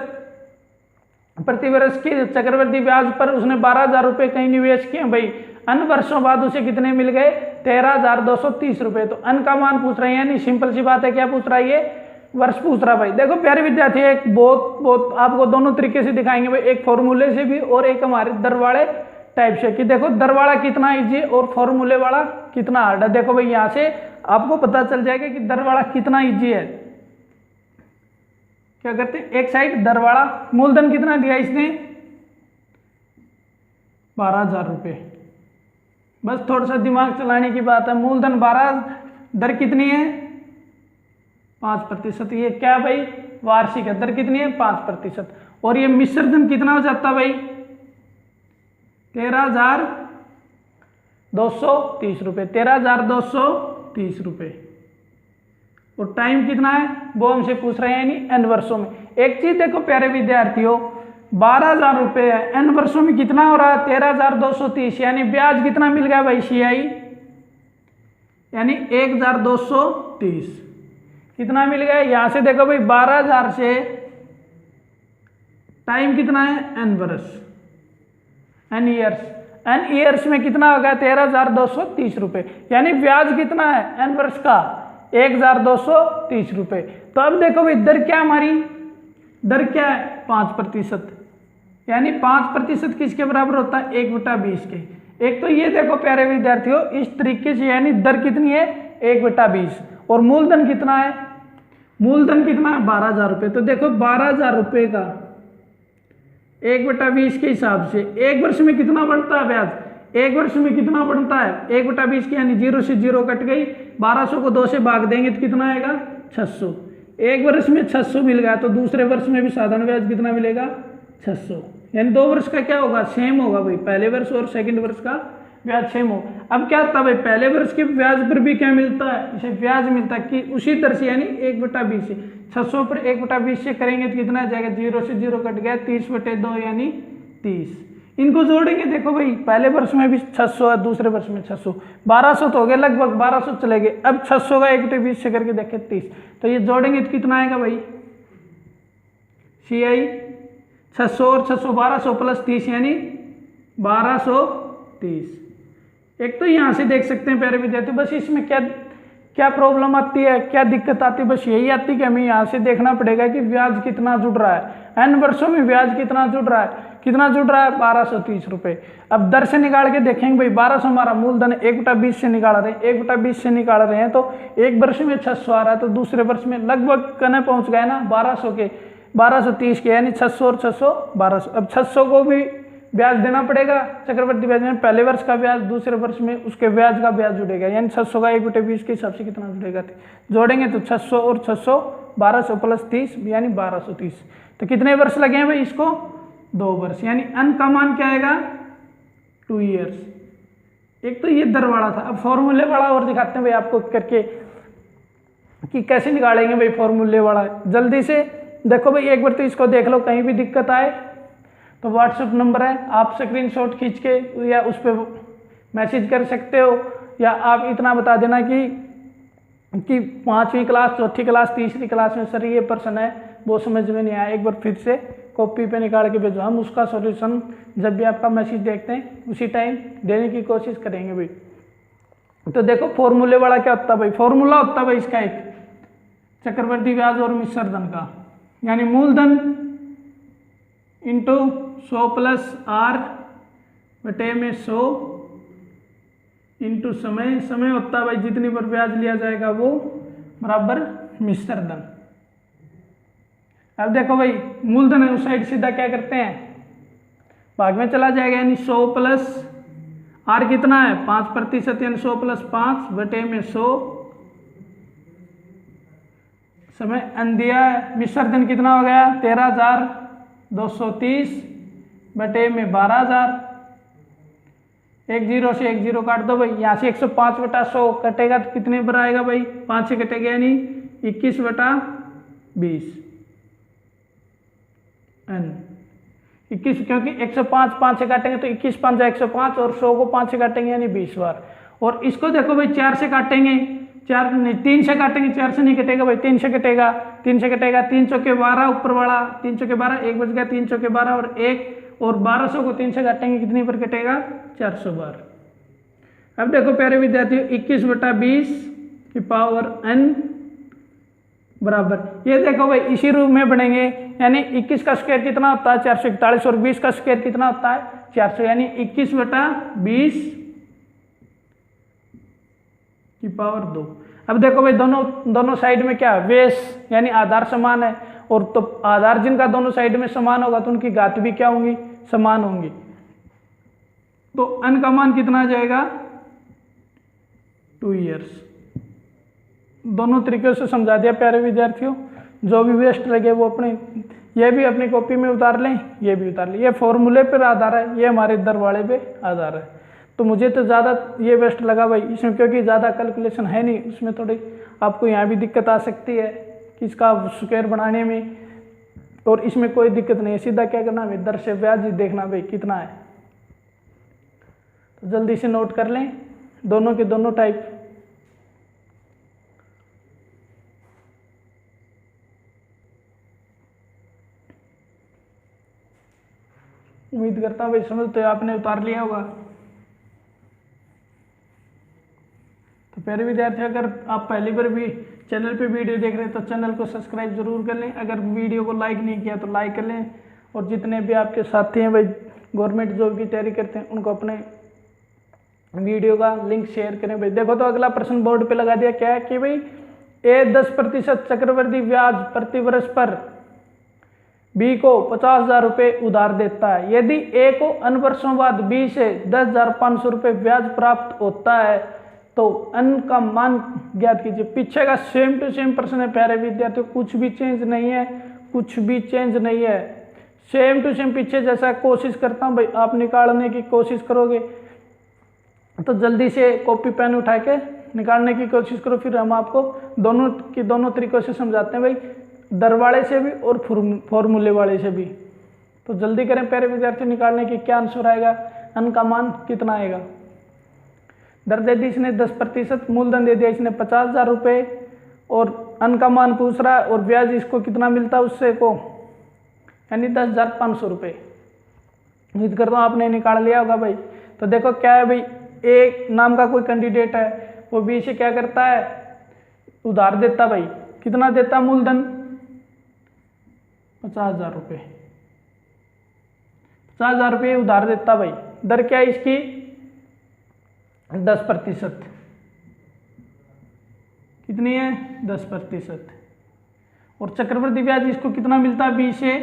प्रतिवर्ष की चक्रवर्ती ब्याज पर उसने 12,000 रुपये कहीं निवेश किए भाई, अन वर्षों बाद उसे कितने मिल गए 13,230 रुपये। तो अन का मान पूछ रहे हैं, यानी सिंपल सी बात है, क्या पूछ रहा है ये वर्ष पूछ रहा भाई। देखो प्यारे विद्यार्थी एक बहुत आपको दोनों तरीके से दिखाएंगे भाई, एक फॉर्मूले से भी और एक हमारे दर वाले टाइप से, कि देखो दर वाला कितना इजी और फॉर्मूले वाला कितना हार्ड है। देखो भाई यहाँ से आपको पता चल जाएगा कि दर वाला कितना इजी है। क्या करते हैं, एक साइड दर वाला, मूलधन कितना दिया इसने 12,000 रुपये, बस थोड़ा सा दिमाग चलाने की बात है। मूलधन 12, दर कितनी है 5%, ये क्या भाई वार्षिक है, दर कितनी है 5%। और ये मिश्र धन कितना हो जाता भाई 13,230 रुपये, 13,230 रुपये। और टाइम कितना है वो हमसे पूछ रहे हैं, यानी n वर्षों में। एक चीज देखो प्यारे विद्यार्थियों 12,000 रुपये है, n वर्षों में कितना हो रहा है 13,230, यानी ब्याज कितना मिल गया भाई CI, यानी 1,230 कितना मिल गया। यहां से देखो भाई 12,000 से टाइम कितना है n वर्ष, n ईयर्स में कितना होगा 13,230 रुपये, यानी ब्याज कितना है n वर्ष का 1,230 रुपये। तो अब देखो भाई दर क्या हमारी, दर क्या है 5%, यानी 5% किसके बराबर होता है 1/20 के। एक तो ये देखो प्यारे विद्यार्थियों इस तरीके से, यानी दर कितनी है 1/20 और मूलधन कितना है, मूलधन कितना है 12,000 रुपये। तो देखो 12,000 रुपये का 1/20 के हिसाब से एक वर्ष में कितना बढ़ता है ब्याज, एक वर्ष में कितना बढ़ता है 1/20 की, यानी 0 से 0 कट गई, 1200 को 2 से भाग देंगे तो कितना आएगा 600। एक वर्ष में 600 मिल गया, तो दूसरे वर्ष में भी साधारण ब्याज कितना मिलेगा 600, यानी 2 वर्ष का क्या होगा सेम होगा भाई, पहले वर्ष और सेकंड वर्ष का ब्याज सेम हो। अब क्या होता है भाई पहले वर्ष के ब्याज पर भी क्या मिलता है, इसे ब्याज मिलता है कि उसी तरह से, यानी 1/20 से 600 पर 1/20 से करेंगे तो कितना आ जाएगा, 0 से 0 कट गया 30/2 यानी 30, इनको जोड़ेंगे, देखो भाई पहले वर्ष में भी 600 है, दूसरे वर्ष में 600, 1200 तो हो गया, लगभग 1200 चले गए। अब 600 का 1/20 से करके देखें 30, तो ये जोड़ेंगे तो कितना आएगा भाई, CI 600 और 600 1200 प्लस 30 यानी 1230। एक तो यहाँ से देख सकते हैं प्यारे विद्यार्थी, बस इसमें क्या प्रॉब्लम आती है, क्या दिक्कत आती है, बस यही आती है कि हमें यहाँ से देखना पड़ेगा कि ब्याज कितना जुड़ रहा है, n वर्षों में ब्याज कितना जुड़ रहा है, 1230 रुपये। अब दर से निकाल के देखेंगे भाई, 1200 हमारा मूलधन 1/20 से निकाल रहे हैं, 1/20 से निकाल रहे हैं तो एक वर्ष में 600 आ रहा है, तो दूसरे वर्ष में लगभग कने पहुंच गए ना 1230 के, यानी 600 और 600 1200। अब 600 को भी ब्याज देना पड़ेगा चक्रवर्ती ब्याज में, पहले वर्ष का ब्याज, दूसरे वर्ष में उसके ब्याज का ब्याज जुड़ेगा, यानी 600 का 1/20 के हिसाब से कितना जुड़ेगा, जोड़ेंगे तो 600 और 600 1200 प्लस 30 यानी 1230। तो कितने वर्ष लगे हैं भाई इसको, 2 वर्ष, यानी अन का मान क्या आएगा 2 ईयर्स। एक तो ये दर वाला था, अब फॉर्मूले वाला और दिखाते हैं भाई आपको करके कि कैसे निकालेंगे भाई फॉर्मूले वाला। जल्दी से देखो भाई, एक बार तो इसको देख लो, कहीं भी दिक्कत आए तो व्हाट्सएप नंबर है, आप स्क्रीनशॉट खींच के या उस पर मैसेज कर सकते हो, या आप इतना बता देना कि 5वीं क्लास, 4थी क्लास, 3री क्लास में सर ये प्रश्न है वो समझ में नहीं आया, एक बार फिर से कॉपी पे निकाल के भेजो, हम उसका सॉल्यूशन जब भी आपका मैसेज देखते हैं उसी टाइम देने की कोशिश करेंगे भाई। तो देखो फॉर्मूले वाला क्या होता है भाई, फॉर्मूला होता है भाई इसका एक चक्रवर्ती ब्याज और मिश्र धन का, यानी मूलधन इंटू 100 प्लस R बटे में 100 इंटू समय होता है भाई जितनी बार ब्याज लिया जाएगा वो बराबर मिश्र धन। अब देखो भाई मूलधन है उस साइड सीधा क्या करते हैं, भाग में चला जाएगा, यानी 100 प्लस R कितना है 5% यानी 100 प्लस 5 बटे में 100, समय अन दिया है, मिश्र धन कितना हो गया 13,230 बटे में 12,000, 10 से 10 काट दो भाई, यहाँ से 105/100 कटेगा तो कितने पर आएगा भाई, 5 से कटेगा यानी 21/20 n 21, क्योंकि 105 5 से काटेंगे तो 21 5 105 और 100 को 5 से काटेंगे यानी 20 बार। और इसको देखो भाई 4 से काटेंगे, 4 नहीं 3 से काटेंगे, 4 से नहीं कटेगा भाई, 3 से कटेगा, 3 से कटेगा, 3 चौके 12 ऊपर वाला, 3 चौके 12 1 बच गया, 3 चौके 12 और 1 और 1200 को 3 से काटेंगे कितनी पर कटेगा 400 बार। अब देखो प्यारे विद्यार्थियों 21/20 की पावर n बराबर, ये देखो भाई इसी रूप में बनेंगे, यानी 21 का स्क्वायर कितना होता है 441 और 20 का स्क्वायर कितना होता है 400, यानी 21/20 की पावर 2। अब देखो भाई दोनों साइड में क्या है, बेस यानी आधार समान है, और तो आधार जिनका दोनों साइड में समान होगा तो उनकी घात भी क्या होंगी, समान होंगी। तो n का मान कितना आ जाएगा 2 ईयर्स। दोनों तरीके से समझा दिया प्यारे विद्यार्थियों, जो भी वेस्ट लगे वो ये भी अपनी कॉपी में उतार लें, ये भी उतार लें, ये फॉर्मूले पर आधार है, ये हमारे दर वाले पे आधार है। तो मुझे तो ज़्यादा ये बेस्ट लगा भाई इसमें, क्योंकि ज़्यादा कैलकुलेशन है नहीं, उसमें थोड़ी आपको यहाँ भी दिक्कत आ सकती है कि इसका स्क्वायर बनाने में, और इसमें कोई दिक्कत नहीं है, सीधा क्या करना है दर से ब्याज ही देखना भाई कितना है। तो जल्दी से नोट कर लें दोनों के दोनों टाइप। उम्मीद करता हूँ भाई समझ तो आपने उतार लिया होगा। तो प्यारे विद्यार्थी अगर आप पहली बार भी चैनल पे वीडियो देख रहे हैं तो चैनल को सब्सक्राइब जरूर कर लें, अगर वीडियो को लाइक नहीं किया तो लाइक कर लें, और जितने भी आपके साथी हैं भाई गवर्नमेंट जॉब की तैयारी करते हैं उनको अपने वीडियो का लिंक शेयर करें भाई। देखो तो अगला प्रश्न बोर्ड पे लगा दिया, क्या है कि भाई ए 10% चक्रवृद्धि ब्याज प्रति वर्ष पर बी को 50,000 रुपये उधार देता है, यदि ए को n वर्षों बाद बी से 10,500 रुपये ब्याज प्राप्त होता है तो n का मान ज्ञात कीजिए। पीछे का सेम टू सेम प्रश्न है प्यारे विद्यार्थियों, कुछ भी चेंज नहीं है, कुछ भी चेंज नहीं है, सेम टू सेम पीछे जैसा। कोशिश करता हूँ भाई आप निकालने की कोशिश करोगे तो जल्दी से कॉपी पेन उठा के निकालने की कोशिश करो, फिर हम आपको दोनों तरीकों से समझाते हैं भाई, दर वाले से भी और फॉर्मूले वाले से भी। तो जल्दी करें प्यारे विद्यार्थी निकालने की, क्या आंसर आएगा, n का मान कितना आएगा। दर दे दी इसने 10%, मूलधन दे दिया इसने 50,000 रुपये और n का मान पूछ रहा है और ब्याज इसको कितना मिलता है उससे को, यानी 10,500 रुपये। उम्मीद करता हूँ आपने निकाल लिया होगा भाई। तो देखो क्या है भाई, ए नाम का कोई कैंडिडेट है, वो बी से क्या करता है, उधार देता भाई, कितना देता मूलधन 50,000 रुपये, 50,000 रुपये उधार देता भाई। दर क्या है इसकी 10%, कितनी है 10%। और चक्रवृद्धि ब्याज इसको कितना मिलता है बी से,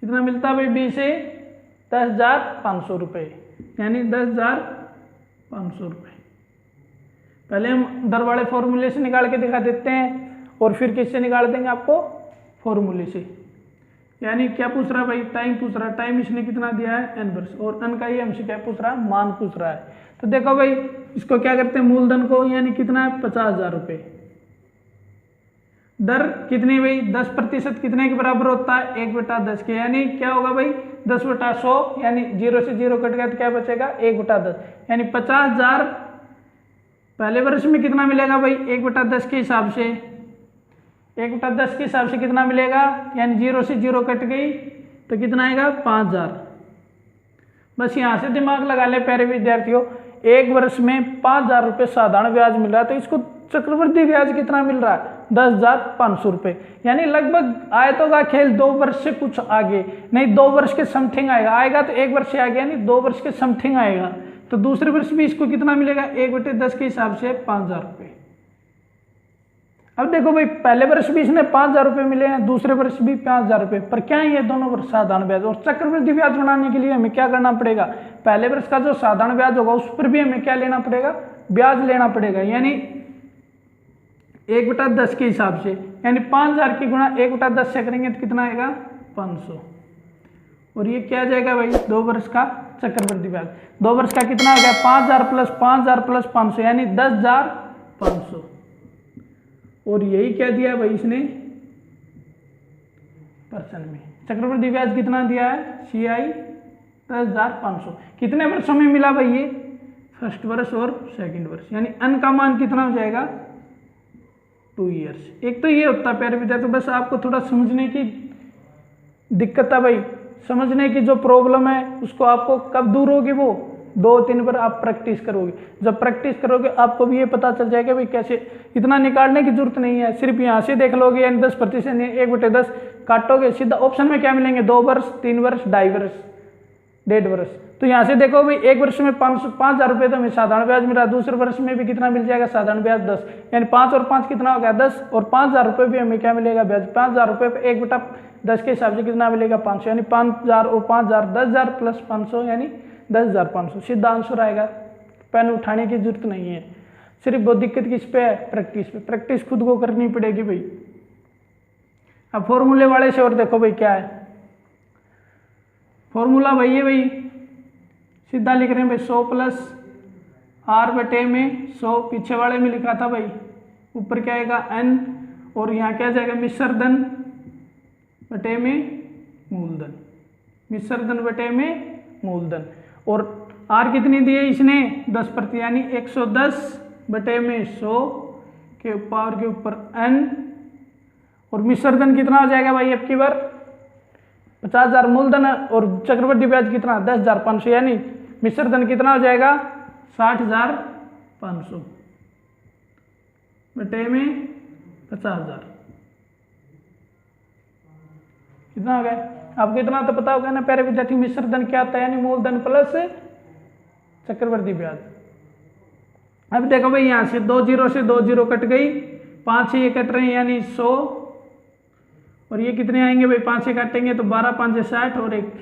कितना मिलता है भाई बी से 10,500 रुपये, यानी 10,500 रुपये। पहले हम दर वाले फॉर्मूले से निकाल के दिखा देते हैं और फिर किससे निकाल देंगे आपको, फॉर्मूले से। यानी क्या पूछ रहा है भाई, टाइम पूछ रहा है, टाइम इसने कितना दिया है n वर्ष, और n का ये हमसे क्या पूछ रहा है, मान पूछ रहा है। तो देखो भाई इसको क्या करते हैं, मूलधन को यानी कितना है 50,000 रुपये, दर कितनी भाई 10% कितने के बराबर होता है 1/10 के, यानी क्या होगा भाई 10/100, यानी 0 से 0 कट गया तो क्या बचेगा 1/10, यानी 50,000 पहले वर्ष में कितना मिलेगा भाई 1/10 के हिसाब से, 1/10 के हिसाब से कितना मिलेगा, यानी 0 से 0 कट गई तो कितना आएगा 5,000। बस यहाँ से दिमाग लगा ले प्यारे विद्यार्थियों, एक वर्ष में 5,000 रुपये साधारण ब्याज मिल रहा है, तो इसको चक्रवृद्धि ब्याज कितना मिल रहा है 10,500 रुपये, यानी लगभग आयतों का खेल 2 वर्ष से कुछ आगे, नहीं 2 वर्ष के समथिंग आएगा तो 1 वर्ष से आगे, यानी 2 वर्ष के समथिंग आएगा। तो दूसरे वर्ष भी इसको कितना मिलेगा 1/10 के हिसाब से 5,000 रुपये। अब देखो भाई पहले वर्ष भी इसने 5,000 रुपये मिले हैं, दूसरे वर्ष भी 5,000 रुपये, पर क्या है ये दोनों वर्ष साधारण ब्याज। और चक्रवृद्धि ब्याज बनाने के लिए हमें क्या करना पड़ेगा, पहले वर्ष का जो साधारण ब्याज होगा उस पर भी हमें क्या लेना पड़ेगा, ब्याज लेना पड़ेगा, यानी 1/10 के हिसाब से, यानी 5,000 की गुणा 1/10 से करेंगे तो कितना आएगा 500। और ये क्या जाएगा भाई 2 वर्ष का चक्रवृद्धि ब्याज, 2 वर्ष का कितना हो गया 5,000 प्लस 5,000 प्लस 500, यानी 10,500। और यही क्या दिया भाई इसने परसेंट में, चक्रवृद्धि ब्याज कितना दिया है CI 10,500। कितने वर्षों में मिला भाई ये, फर्स्ट वर्ष और सेकंड वर्ष, यानी n का मान कितना हो जाएगा 2 ईयर्स। एक तो ये होता है प्यारे विद्यार्थी, बस आपको थोड़ा समझने की दिक्कत है भाई, समझने की जो प्रॉब्लम है उसको आपको कब दूर होगी, वो 2-3 बार आप प्रैक्टिस करोगे, जब प्रैक्टिस करोगे आपको भी ये पता चल जाएगा भाई कैसे, इतना निकालने की जरूरत नहीं है, सिर्फ यहाँ से देख लोगे, यानी 10% 1/10 काटोगे, सीधा ऑप्शन में क्या मिलेंगे 2 वर्ष 3 वर्ष 2.5 वर्ष 1.5 वर्ष। तो यहाँ से देखो भाई एक वर्ष में 5,000 रुपये तो हमें साधारण ब्याज मिला, दूसरे वर्ष में भी कितना मिल जाएगा साधारण ब्याज 10, यानी 5 और 5 कितना हो गया 10, और 5,000 रुपये भी हमें क्या मिलेगा ब्याज, 5,000 रुपये पे 1/10 के हिसाब से कितना मिलेगा 500, यानी 5,000 और 5,000 10,000 प्लस 500 यानी 10,500, सीधा आंसर आएगा। पेन उठाने की जरूरत नहीं है, सिर्फ वो दिक्कत किस पे है, प्रैक्टिस पे, प्रैक्टिस खुद को करनी पड़ेगी भाई। अब फॉर्मूले वाले से और देखो भाई क्या है फॉर्मूला, भाई ये भाई सीधा लिख रहे हैं भाई 100 प्लस R/में 100, पीछे वाले में लिखा था भाई, ऊपर क्या आएगा n, और यहाँ क्या जाएगा मिश्र धन बटे में मूलधन, मिश्र धन बटे में मूलधन। और R कितनी दी है इसने 10%, यानी 110 बटे में 100 के पावर के ऊपर n, और मिश्र धन कितना हो जाएगा भाई अब की बार 50,000 मूलधन और चक्रवृद्धि ब्याज कितना 10,500, यानी मिश्र धन कितना हो जाएगा 60,500 बटे में 50,000, कितना हो गया आपको, इतना तो पता होगा ना प्यारे विद्यार्थी, मिश्र धन क्या आता है, यानी मूलधन प्लस चक्रवृद्धि ब्याज। अब देखो भाई यहाँ से 2 0 से 2 0 कट गई, 5 से ये कट रहे हैं यानी 100, और ये कितने आएंगे भाई 5 से काटेंगे तो 12 5 60, और एक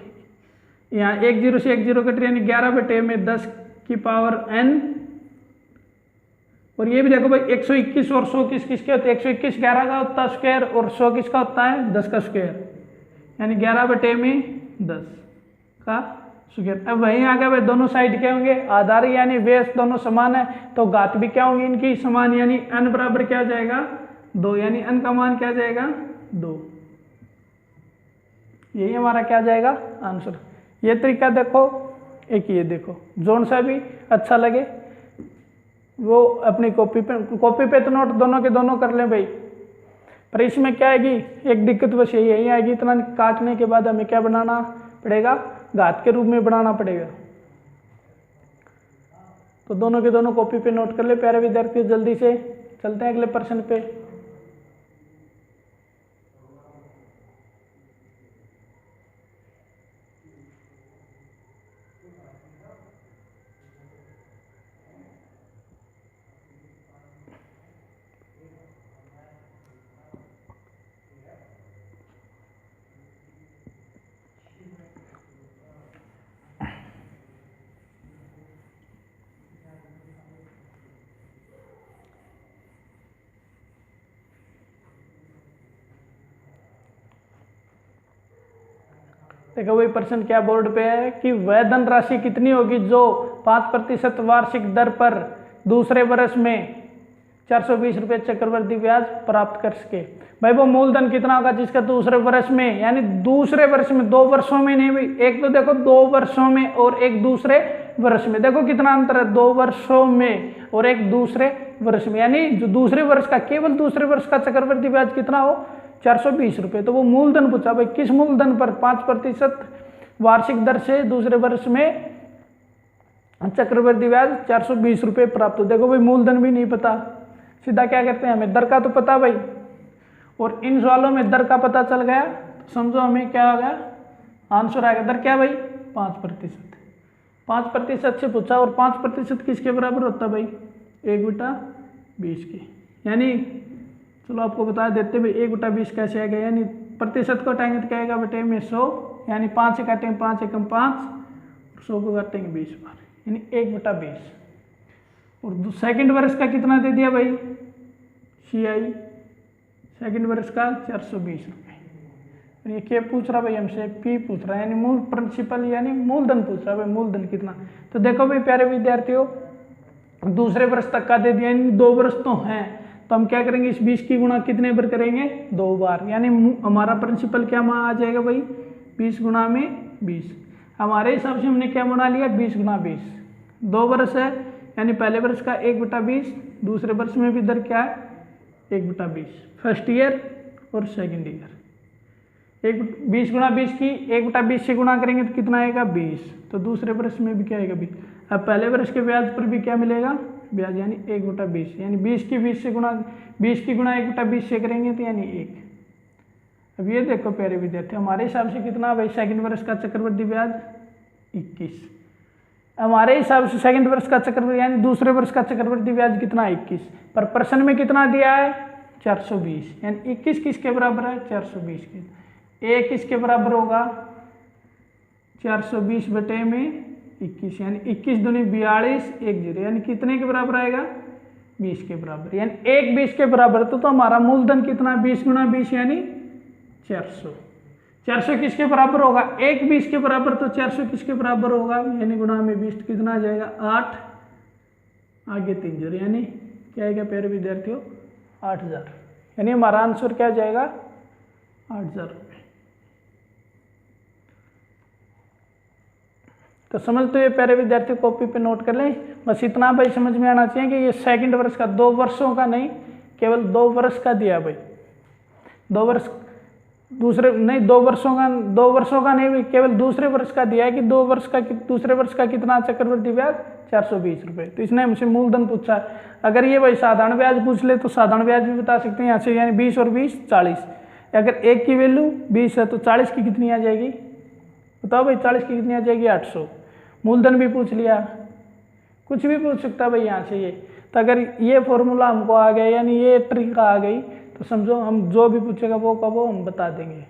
यहाँ 1 0 से 1 0 कट रहे यानी 11 बटे में 10 की पावर n। और ये भी देखो भाई 121 और 100 किसके होते हैं, 121 11 का होता है स्क्वायर, और 100 किसका होता है 10 का स्क्वायर, यानी 11 बटे में 10 का स्क्वायर। अब वहीं आ गया भाई दोनों साइड क्या होंगे आधार, यानी बेस दोनों समान है, तो घात भी क्या होंगी इनकी समान, यानी n बराबर क्या जाएगा 2, यानी n का मान क्या जाएगा 2। यही हमारा क्या जाएगा आंसर। ये तरीका देखो, एक ये देखो, जोन सा भी अच्छा लगे वो अपनी कॉपी पे तो नोट दोनों के दोनों कर लें भाई। पर इसमें क्या आएगी, एक दिक्कत बस यही आएगी, इतना काटने के बाद हमें क्या बनाना पड़ेगा, घात के रूप में बनाना पड़ेगा। तो दोनों के दोनों कॉपी पे नोट कर ले प्यारे विद्यार्थियों। जल्दी से चलते हैं अगले प्रश्न पे। देखो वही प्रश्न क्या बोर्ड पे है कि वह धन राशि कितनी होगी जो 5% वार्षिक दर पर दूसरे वर्ष में 420 रुपये चक्रवृद्धि ब्याज प्राप्त कर सके। भाई वो मूलधन कितना होगा जिसका दूसरे वर्ष में, यानी दूसरे वर्ष में, 2 वर्षों में नहीं भाई, एक तो देखो 2 वर्षों में और एक दूसरे वर्ष में, देखो कितना अंतर है, 2 वर्षों में और एक दूसरे वर्ष में, यानी जो दूसरे वर्ष का, केवल दूसरे वर्ष का चक्रवृद्धि ब्याज कितना हो 420 रुपये। तो वो मूलधन पूछा भाई, किस मूलधन पर 5% वार्षिक दर से दूसरे वर्ष में चक्रवृद्धि ब्याज 420 रुपये प्राप्त हो। देखो भाई मूलधन भी नहीं पता, सीधा क्या करते हैं, हमें दर का तो पता भाई, और इन सवालों में दर का पता चल गया तो समझो हमें क्या हो गया, आंसर आएगा। दर क्या भाई 5%, 5% से पूछा, और 5% किसके बराबर होता है भाई, 1/20 के, यानी चलो आपको बता देते भाई 1/20 कैसे आएगा, यानी प्रतिशत को काटेंगे तो क्या आएगा बेटे में 100, यानी 5 से काटेंगे 5 एकम 5, 100 को काटेंगे 20 बार, यानी 1/20। और सेकंड वर्ष का कितना दे दिया भाई, CI सेकंड वर्ष का 420 रुपये। ये क्या पूछ रहा भाई हमसे, P पूछ रहा है, यानी मूल प्रिंसिपल, यानी मूलधन पूछ रहा है भाई, मूलधन कितना। तो देखो भाई प्यारे विद्यार्थियों, दूसरे वर्ष तक का दे दिया, यानी 2 वर्ष तो हैं, तो हम क्या करेंगे, इस 20 की गुणा कितने बार करेंगे, 2 बार, यानी हमारा प्रिंसिपल क्या आ जाएगा भाई 20 गुणा में 20। हमारे हिसाब से हमने क्या बना लिया 20 गुणा 20, 2 वर्ष है, यानी पहले वर्ष का 1/20, दूसरे वर्ष में भी दर क्या है 1/20, फर्स्ट ईयर और सेकंड ईयर। 20 गुणा 20 की 1/20 से गुणा करेंगे तो कितना आएगा 20, तो दूसरे वर्ष में भी क्या आएगा 20। अब पहले वर्ष के ब्याज पर भी क्या मिलेगा ब्याज, यानी 1/20, यानी 20 की 20 से गुणा, 20 की गुणा 1/20 से करेंगे तो यानी 1। अब ये देखो प्यारे विद्यार्थी, हमारे हिसाब से कितना भाई सेकंड वर्ष का चक्रवृद्धि ब्याज 21, हमारे हिसाब से सेकंड वर्ष का चक्रवृद्धि, यानी दूसरे वर्ष का चक्रवृद्धि ब्याज कितना 21, पर प्रश्न में कितना दिया है 420, यानी 21 किसके बराबर है 420 के, 1 किसके बराबर होगा 420 बटे में 21, यानी 21 दूनी 42, 1 0, यानी कितने के बराबर आएगा 20 के बराबर, यानी 1 20 के बराबर। तो हमारा मूलधन कितना 20 गुणा 20 यानी 400, 400 किसके बराबर होगा 1 20 के बराबर, तो 400 किसके बराबर होगा, यानी गुणा में 20 कितना आ जाएगा 8, आगे 3 0, यानी क्या आएगा प्यारे विद्यार्थियों 8000, यानी हमारा आंसर क्या जाएगा 8000 रुपये। तो समझ तो ये प्यारे विद्यार्थी कॉपी पे नोट कर लें, बस इतना भाई समझ में आना चाहिए कि ये सेकंड वर्ष का 2 वर्षों का नहीं, केवल 2 वर्ष का दिया भाई, 2 वर्ष दूसरे नहीं, 2 वर्षों का नहीं भाई, केवल दूसरे वर्ष का दिया है कि 2 वर्ष का, दूसरे वर्ष का कितना चक्रवृद्धि ब्याज 420 रुपये। तो इसने हमसे मूलधन पूछा, अगर ये भाई साधारण ब्याज पूछ ले तो साधारण ब्याज भी बता सकते हैं यहाँ से, यानी 20 और 20 40, अगर 1 की वैल्यू 20 है तो 40 की कितनी आ जाएगी बताओ भाई, 40 की कितनी आ जाएगी 800। मूलधन भी पूछ लिया, कुछ भी पूछ सकता है भाई यहाँ से ये, तो अगर ये फॉर्मूला हमको आ गया, यानी ये ट्रिक आ गई, तो समझो हम जो भी पूछेगा वो का वो हम बता देंगे।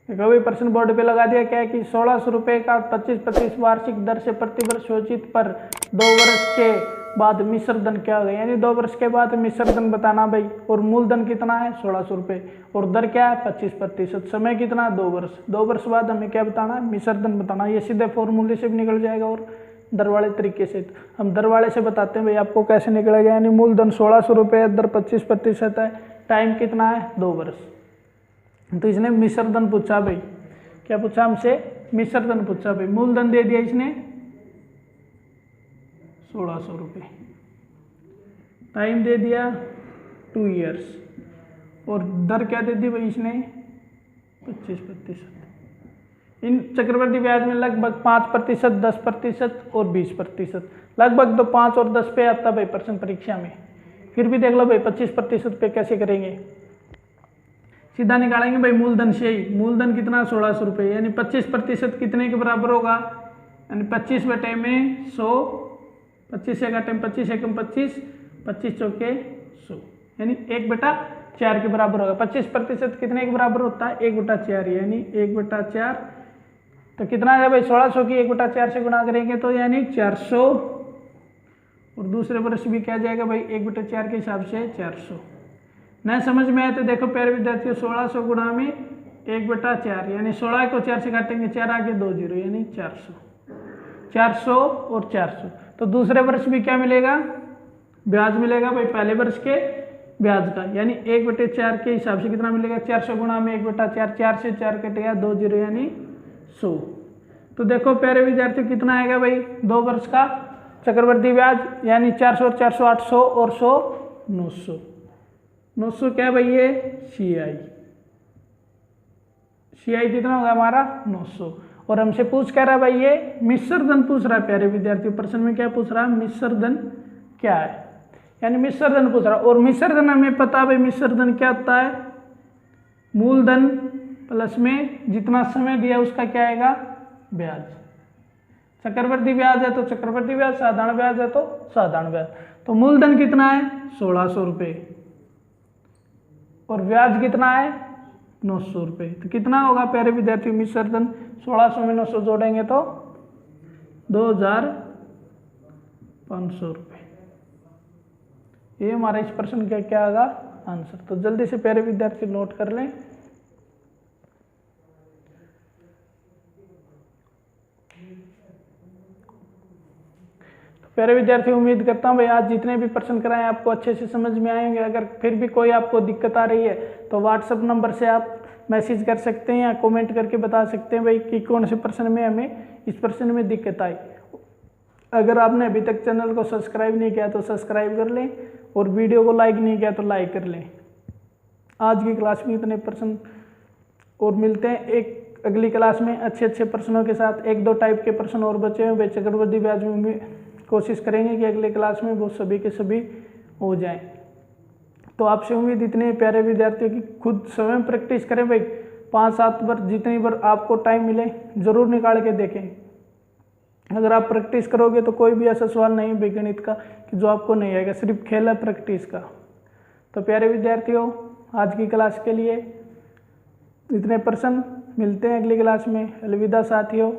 देखो भाई प्रश्न बोर्ड पे लगा दिया, क्या है कि 1600 रुपये का 25% वार्षिक दर से प्रतिवर्ष सूचित पर 2 वर्ष के बाद मिश्र धन क्या होगा, यानी 2 वर्ष के बाद मिश्र धन बताना भाई। और मूलधन कितना है 1600 रुपये, और दर क्या है 25%, समय कितना 2 वर्ष। 2 वर्ष बाद हमें क्या बताना है, मिश्र धन बताना। ये सीधे फॉर्मूले से भी निकल जाएगा और दर वाले तरीके से। हम दर वाले से बताते हैं भाई आपको कैसे निकलेगा, यानी मूलधन 1600 रुपये, दर 25% है, टाइम कितना है 2 वर्ष। तो इसने मिश्र धन पूछा भाई, क्या पूछा हमसे, मिश्र धन पूछा भाई। मूलधन दे दिया इसने 1600 रुपये, टाइम दे दिया 2 ईयर्स, और दर क्या दे दी भाई इसने 25%। इन चक्रवृद्धि ब्याज में लगभग 5%, 10% और 20%, लगभग तो 5 और 10 पे आता भाई प्रश्न परीक्षा में। फिर भी देख लो भाई 25% पे कैसे करेंगे, सीधा निकालेंगे भाई मूलधन से ही। मूलधन कितना 1600 रुपये, यानी 25% कितने के बराबर होगा, यानी 25 बटे में 100, 25 से घटे 25 एकम 25, 25 चौके 100, यानी 1/4 के बराबर होगा। 25% कितने के बराबर होता है 1/4, यानी 1/4। तो कितना है भाई 1600 की 1/4 से गुणा करेंगे तो यानी 400, और दूसरे वर्ष भी क्या जाएगा भाई 1/4 के हिसाब से 400। नहीं समझ में आए तो देखो प्यारे विद्यार्थियों, 1600 गुणा में 1/4, यानी 16 को 4 से काटेंगे, 4 आगे 2 0, यानी 400, 400 और 400। तो दूसरे वर्ष भी क्या मिलेगा, ब्याज मिलेगा भाई पहले वर्ष के ब्याज का, यानी 1/4 के हिसाब से कितना मिलेगा 400 गुणा में 1/4, 4 से 4 कटेगा 2 0, यानी 100। तो देखो प्यारे विद्यार्थियों कितना आएगा भाई 2 वर्ष का चक्रवृद्धि ब्याज, यानी 400 और 400 800 और 100 900। 900 क्या है भाई ये CI कितना होगा हमारा 900। और हमसे पूछ क्या रहा है भाई ये मिश्र धन पूछ रहा है प्यारे विद्यार्थियों, प्रश्न में क्या पूछ रहा है मिश्र धन क्या है, यानी मिश्र धन पूछ रहा है। और मिश्र धन हमें पता है भाई मिश्र धन क्या होता है, मूलधन प्लस में जितना समय दिया उसका क्या आएगा ब्याज। चक्रवृद्धि ब्याज है तो चक्रवृद्धि ब्याज, साधारण ब्याज है तो साधारण ब्याज। तो मूलधन कितना है 1600 रुपये, और ब्याज कितना है 900 रुपये। तो कितना होगा प्यारे विद्यार्थी मिश्र धन, 1600 में 900 जोड़ेंगे तो 2500 रुपये। ये हमारा इस प्रश्न का क्या होगा आंसर। तो जल्दी से प्यारे विद्यार्थी नोट कर लें। प्यारे विद्यार्थी उम्मीद करता हूँ भाई आज जितने भी प्रश्न कराए आपको अच्छे से समझ में आएंगे। अगर फिर भी कोई आपको दिक्कत आ रही है तो व्हाट्सएप नंबर से आप मैसेज कर सकते हैं या कमेंट करके बता सकते हैं भाई कि कौन से प्रश्न में हमें इस प्रश्न में दिक्कत आई। अगर आपने अभी तक चैनल को सब्सक्राइब नहीं किया तो सब्सक्राइब कर लें, और वीडियो को लाइक नहीं किया तो लाइक कर लें। आज की क्लास में इतने प्रश्न, और मिलते हैं एक अगली क्लास में अच्छे प्रश्नों के साथ। 1-2 टाइप के प्रश्न और बचे हैं भाई चक्रवृद्धि ब्याज में, कोशिश करेंगे कि अगले क्लास में वो सभी के सभी हो जाएं। तो आपसे उम्मीद इतने प्यारे विद्यार्थियों की खुद स्वयं प्रैक्टिस करें भाई, 5-7 बार जितनी बार आपको टाइम मिले ज़रूर निकाल के देखें। अगर आप प्रैक्टिस करोगे तो कोई भी ऐसा सवाल नहीं है गणित का कि जो आपको नहीं आएगा, सिर्फ खेल है प्रैक्टिस का। तो प्यारे विद्यार्थियों आज की क्लास के लिए इतने प्रश्न, मिलते हैं अगली क्लास में। अलविदा साथियों।